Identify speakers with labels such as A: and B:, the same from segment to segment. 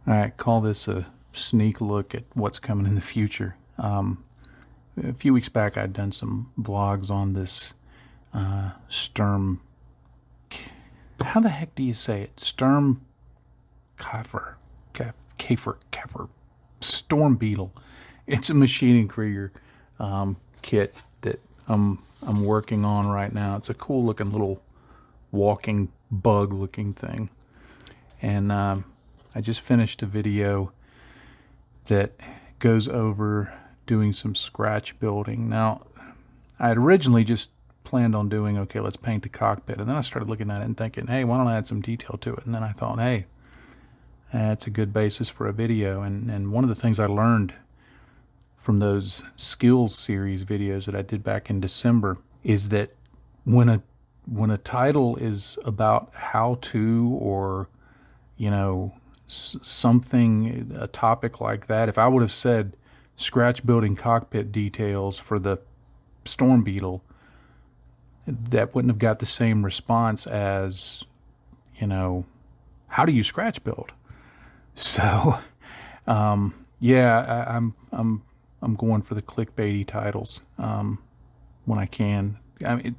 A: All right, call this a sneak look at what's coming in the future. A few weeks back, I'd done some vlogs on this Sturm. How the heck do you say it? Sturm Kaffer, Storm Beetle. It's a machining Krieger kit that I'm working on right now. It's a cool looking little walking bug looking thing, and I just finished a video that goes over doing some scratch building. Now, I had originally just planned on doing, okay, let's paint the cockpit. And then I started looking at it and thinking, hey, why don't I add some detail to it? And then I thought, hey, that's a good basis for a video. And one of the things I learned from those skills series videos that I did back in December is that when a title is about how to, or, you know, something, a topic like that, if I would have said scratch building cockpit details for the Storm Beetle, that wouldn't have got the same response as, you know, how do you scratch build? So, yeah, I'm going for the clickbaity titles when I can. I mean,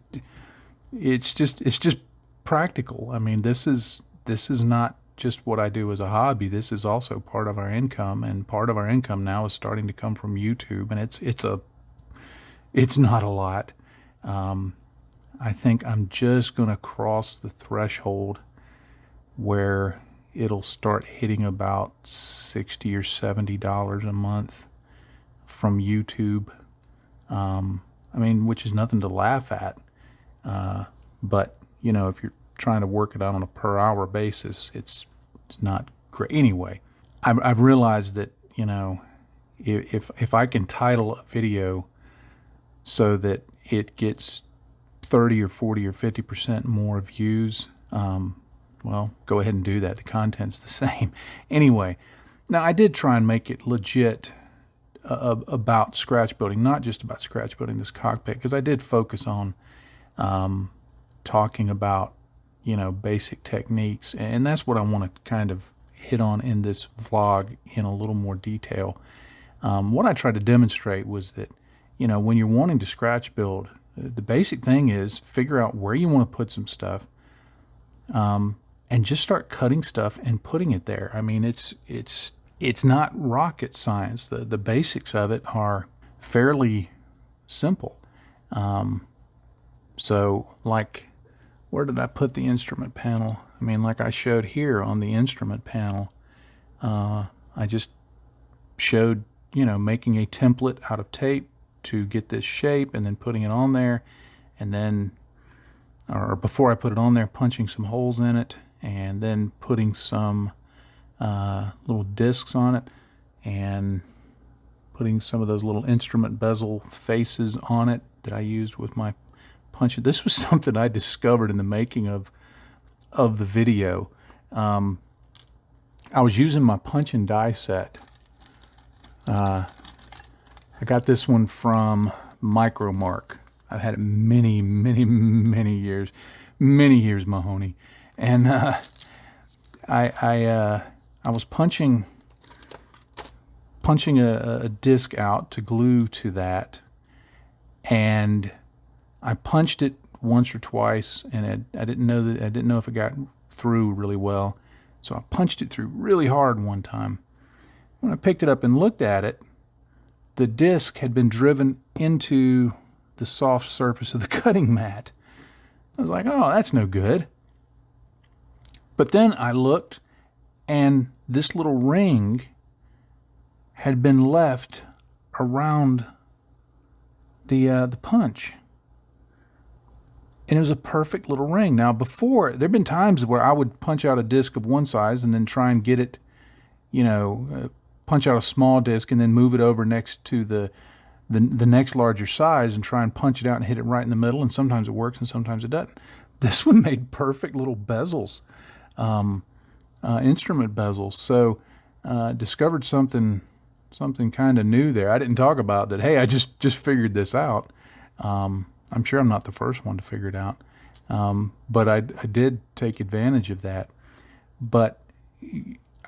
A: it's just practical. I mean, this is not just what I do as a hobby. This is also part of our income, and part of our income now is starting to come from YouTube, and it's not a lot. I think I'm just going to cross the threshold where it'll start hitting about $60 or $70 a month from YouTube. I mean, which is nothing to laugh at. But, you know, if you're trying to work it out on a per hour basis, it's not great. Anyway, I've realized that, you know, if I can title a video so that it gets 30 or 40 or 50% more views, well, go ahead and do that. The content's the same. Anyway, now I did try and make it legit about scratch building, not just about scratch building this cockpit, because I did focus on talking about, you know, basic techniques, and that's what I want to kind of hit on in this vlog in a little more detail. What I tried to demonstrate was that, you know, when you're wanting to scratch build, the basic thing is figure out where you want to put some stuff, and just start cutting stuff and putting it there. I mean, it's not rocket science. The basics of it are fairly simple. So, like, where did I put the instrument panel? I mean, like I showed here on the instrument panel, I just showed, you know, making a template out of tape to get this shape, and then putting it on there, and then, or before I put it on there, punching some holes in it, and then putting some little discs on it, and putting some of those little instrument bezel faces on it that I used with my punch. This was something I discovered in the making of the video. I was using my punch and die set. I got this one from Micromark. I've had it many years, Mahoney, and I was punching a disc out to glue to that, and I punched it once or twice, and I didn't know if it got through really well, so I punched it through really hard one time. When I picked it up and looked at it, the disc had been driven into the soft surface of the cutting mat. I was like, oh, that's no good. But then I looked, and this little ring had been left around the punch. And it was a perfect little ring. Now, before, there have been times where I would punch out a disc of one size and then try and get it, you know, punch out a small disc and then move it over next to the next larger size and try and punch it out and hit it right in the middle. And sometimes it works and sometimes it doesn't. This one made perfect little bezels, instrument bezels. So discovered something kind of new there. I didn't talk about that. Hey, I just figured this out. I'm sure I'm not the first one to figure it out, but I did take advantage of that. But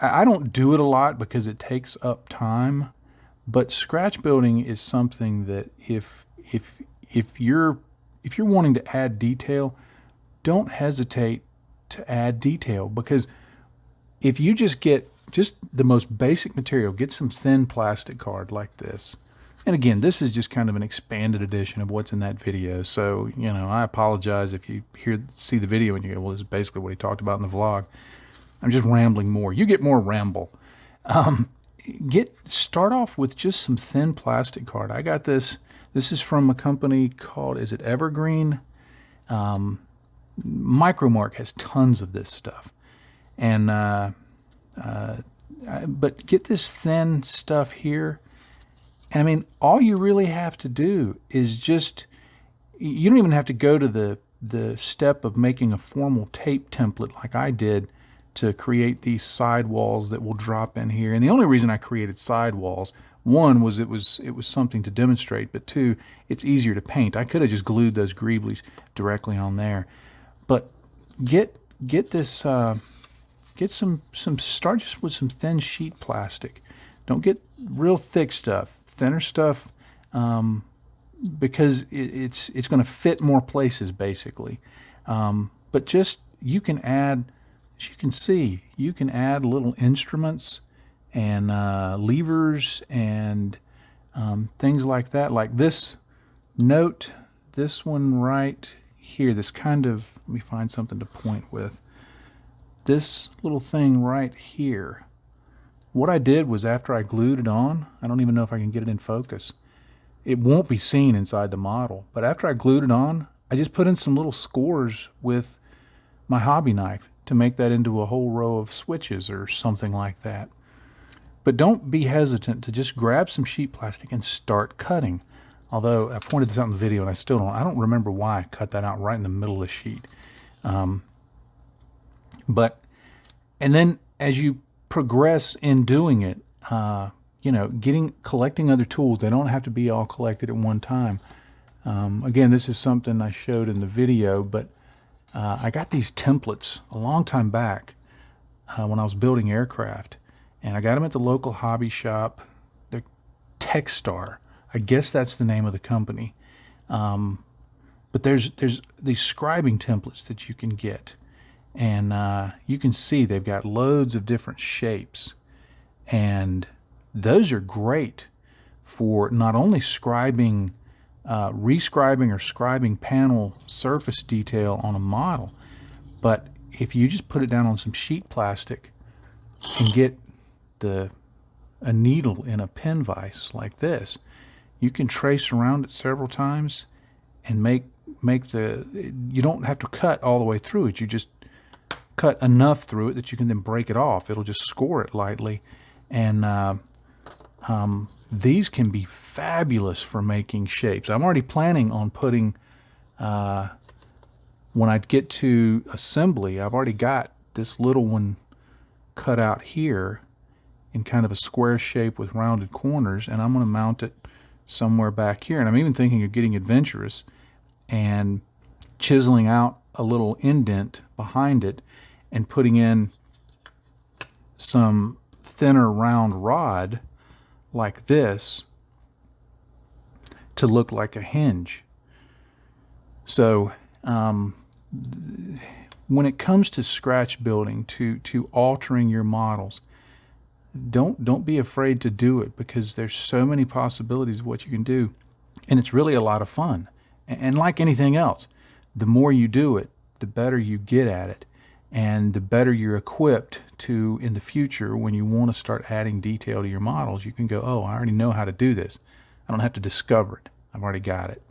A: I don't do it a lot because it takes up time, but scratch building is something that if you're wanting to add detail, don't hesitate to add detail, because if you just get just the most basic material, get some thin plastic card like this. And again, this is just kind of an expanded edition of what's in that video. So, you know, I apologize if you see the video and you go, well, this is basically what he talked about in the vlog. I'm just rambling more. You get more ramble. Start off with just some thin plastic card. I got this. This is from a company called, is it Evergreen? Micromark has tons of this stuff. And but get this thin stuff here. And I mean, all you really have to do is just, you don't even have to go to the step of making a formal tape template like I did to create these side walls that will drop in here. And the only reason I created side walls, one was it was something to demonstrate, but two, it's easier to paint. I could have just glued those greeblies directly on there. But get this, start just with some thin sheet plastic. Don't get real thick stuff. Thinner stuff, because it's going to fit more places basically. But just, you can add, as you can see, you can add little instruments and levers and things like that. Like this note, this one right here, this kind of, let me find something to point with. This little thing right here. What I did was, after I glued it on, I don't even know if I can get it in focus. It won't be seen inside the model, but after I glued it on, I just put in some little scores with my hobby knife to make that into a whole row of switches or something like that. But don't be hesitant to just grab some sheet plastic and start cutting. Although I pointed this out in the video and I don't remember why I cut that out right in the middle of the sheet. And then as you progress in doing it, you know, collecting other tools. They don't have to be all collected at one time. Again, this is something I showed in the video, but I got these templates a long time back when I was building aircraft, and I got them at the local hobby shop. They're Techstar. I guess that's the name of the company. But there's these scribing templates that you can get. And you can see they've got loads of different shapes, and those are great for not only scribing, rescribing or scribing panel surface detail on a model, but if you just put it down on some sheet plastic and get a needle in a pen vise like this, you can trace around it several times and make you don't have to cut all the way through it. You just cut enough through it that you can then break it off. It'll just score it lightly. And these can be fabulous for making shapes. I'm already planning on putting, when I get to assembly, I've already got this little one cut out here in kind of a square shape with rounded corners, and I'm going to mount it somewhere back here. And I'm even thinking of getting adventurous and chiseling out a little indent behind it and putting in some thinner round rod like this to look like a hinge. So when it comes to scratch building, to altering your models, don't be afraid to do it, because there's so many possibilities of what you can do, and it's really a lot of fun. And like anything else, the more you do it, the better you get at it, and the better you're equipped to, in the future, when you want to start adding detail to your models, you can go, oh, I already know how to do this. I don't have to discover it. I've already got it.